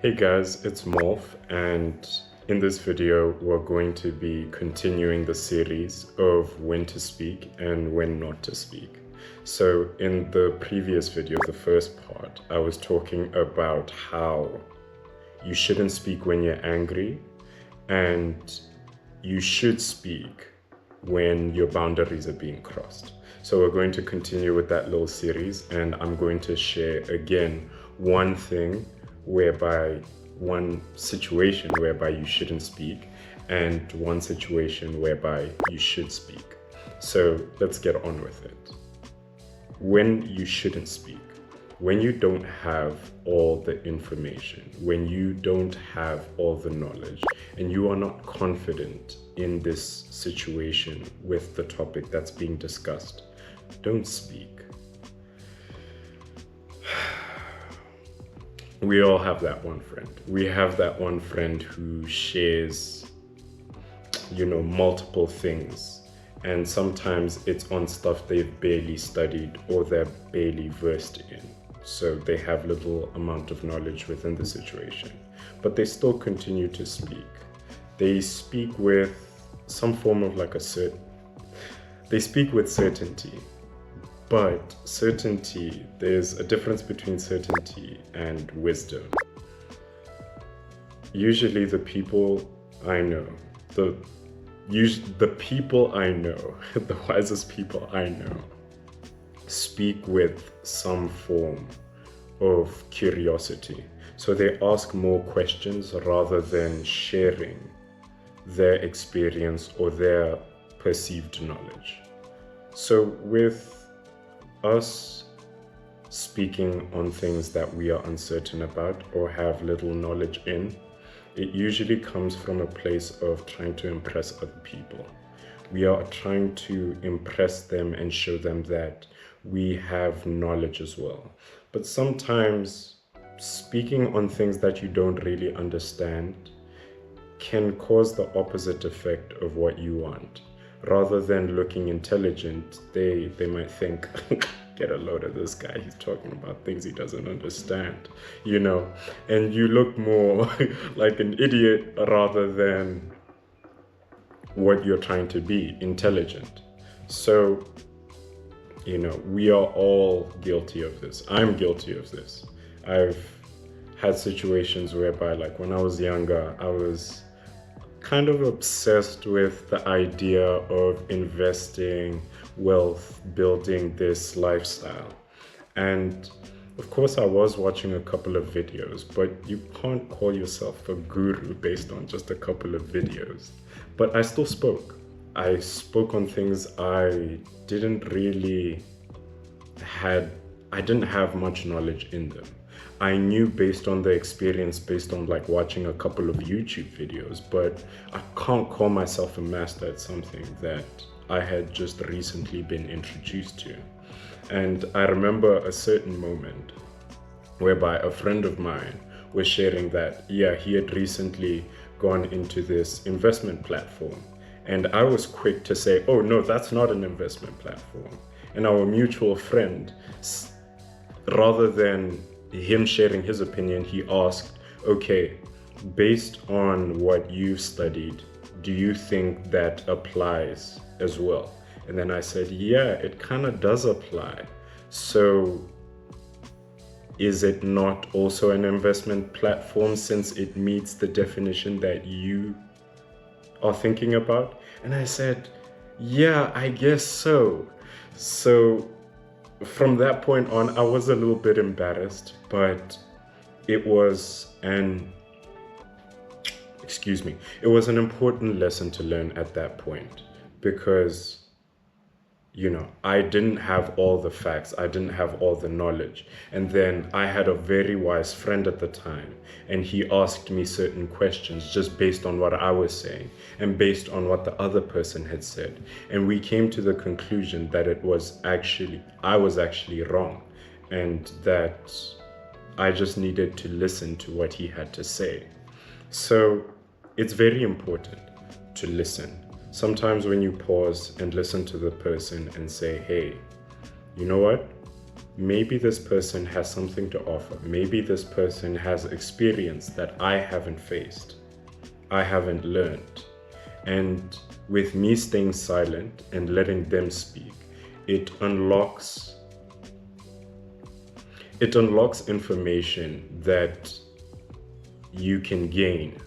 Hey guys, it's Morph, and in this video, we're going to be continuing the series of when to speak and when not to speak. So, in the previous video, the first part, I was talking about how you shouldn't speak when you're angry, and you should speak when your boundaries are being crossed. So, we're going to continue with that little series, and I'm going to share again one situation whereby you shouldn't speak and one situation whereby you should speak. So let's get on with it. When you shouldn't speak, when you don't have all the information, when you don't have all the knowledge, and you are not confident in this situation with the topic that's being discussed, don't speak. We all have that one friend. We have that one friend who shares, multiple things. And sometimes it's on stuff they've barely studied or they're barely versed in. So they have little amount of knowledge within the situation. But they still continue to speak. They speak with some form of they speak with certainty. But certainty, there's a difference between certainty and wisdom. Usually the people I know, the wisest people I know, speak with some form of curiosity. So they ask more questions rather than sharing their experience or their perceived knowledge. So with us speaking on things that we are uncertain about or have little knowledge in, it usually comes from a place of trying to impress other people. We are trying to impress them and show them that we have knowledge as well. But sometimes speaking on things that you don't really understand can cause the opposite effect of what you want. Rather than looking intelligent, they might think, get a load of this guy, he's talking about things he doesn't understand, and you look more like an idiot rather than what you're trying to be, intelligent. So, we are all guilty of this. I'm guilty of this. I've had situations whereby, like when I was younger, I was kind of obsessed with the idea of investing wealth, building this lifestyle. And of course I was watching a couple of videos, but you can't call yourself a guru based on just a couple of videos. But I still spoke. I spoke on things I didn't have much knowledge in them. I knew based on the experience, based on watching a couple of YouTube videos, but I can't call myself a master at something that I had just recently been introduced to. And I remember a certain moment whereby a friend of mine was sharing that, he had recently gone into this investment platform. And I was quick to say, oh no, that's not an investment platform. And our mutual friend, rather than him sharing his opinion, he asked, okay, based on what you've studied, do you think that applies as well? And then I said, yeah, it kind of does apply. So is it not also an investment platform since it meets the definition that you are thinking about? And I said, yeah, I guess so. So from that point on, I was a little bit embarrassed, but it was an important lesson to learn at that point, because I didn't have all the facts, I didn't have all the knowledge. And then I had a very wise friend at the time, and he asked me certain questions just based on what I was saying and based on what the other person had said. And we came to the conclusion that I was actually wrong, and that I just needed to listen to what he had to say. So it's very important to listen. Sometimes when you pause and listen to the person and say, hey, you know what? maybe this person has something to offer. Maybe this person has experience that I haven't faced, I haven't learned. And with me staying silent and letting them speak, it unlocks information that you can gain.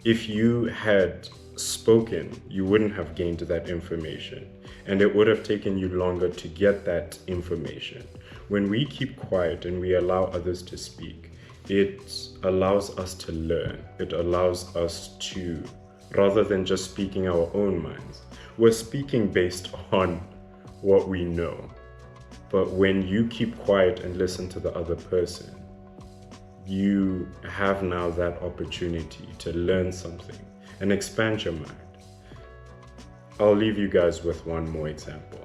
If you had spoken, you wouldn't have gained that information, and it would have taken you longer to get that information. When we keep quiet and we allow others to speak, it allows us to learn. It allows us to, rather than just speaking our own minds, we're speaking based on what we know. But when you keep quiet and listen to the other person, you have now that opportunity to learn something and expand your mind. I'll leave you guys with one more example.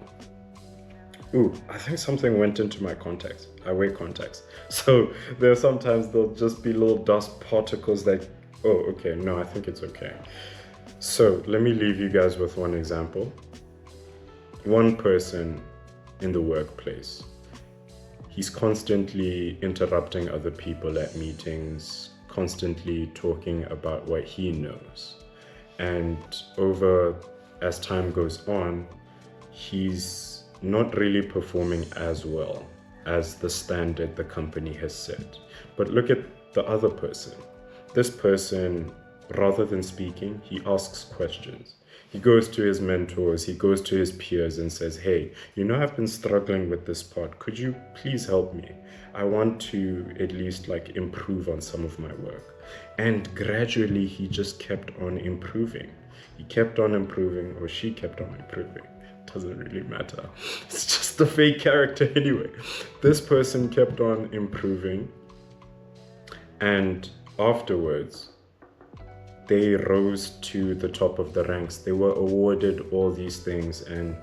Ooh, I think something went into my contacts. I wear contacts. So there are sometimes there'll just be little dust particles that, oh, okay, no, I think it's okay. So let me leave you guys with one example. One person in the workplace, he's constantly interrupting other people at meetings, constantly talking about what he knows. And as time goes on, he's not really performing as well as the standard the company has set. But look at the other person. This person, rather than speaking, he asks questions. He goes to his mentors, he goes to his peers and says, hey, I've been struggling with this part. Could you please help me? I want to at least improve on some of my work. And gradually he just kept on improving. He kept on improving, or she kept on improving. Doesn't really matter. It's just a fake character anyway. This person kept on improving, and afterwards they rose to the top of the ranks. They were awarded all these things, and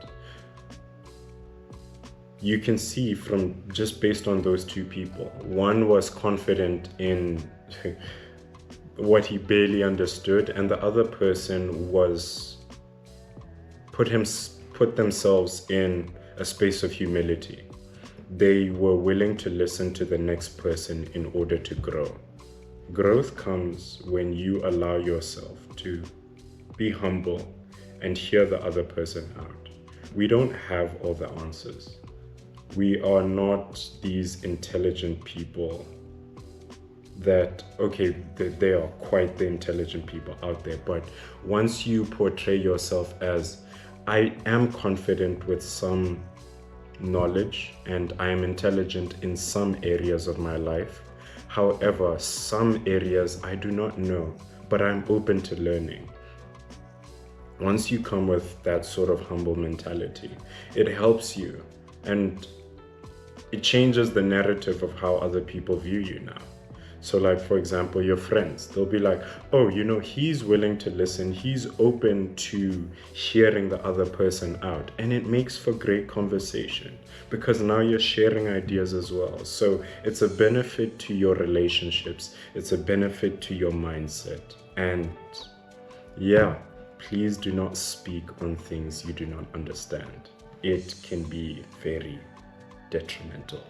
you can see from just based on those two people, one was confident in what he barely understood, and the other person was put themselves in a space of humility. They were willing to listen to the next person in order to grow. Growth comes when you allow yourself to be humble and hear the other person out. We don't have all the answers. We are not these intelligent people that, okay, they are quite the intelligent people out there, but once you portray yourself as, I am confident with some knowledge and I am intelligent in some areas of my life. However, some areas I do not know, but I'm open to learning. Once you come with that sort of humble mentality, it helps you and it changes the narrative of how other people view you now. So for example, your friends, they'll be like, oh, he's willing to listen. He's open to hearing the other person out. And it makes for great conversation because now you're sharing ideas as well. So it's a benefit to your relationships. It's a benefit to your mindset. And yeah, please do not speak on things you do not understand. It can be very detrimental.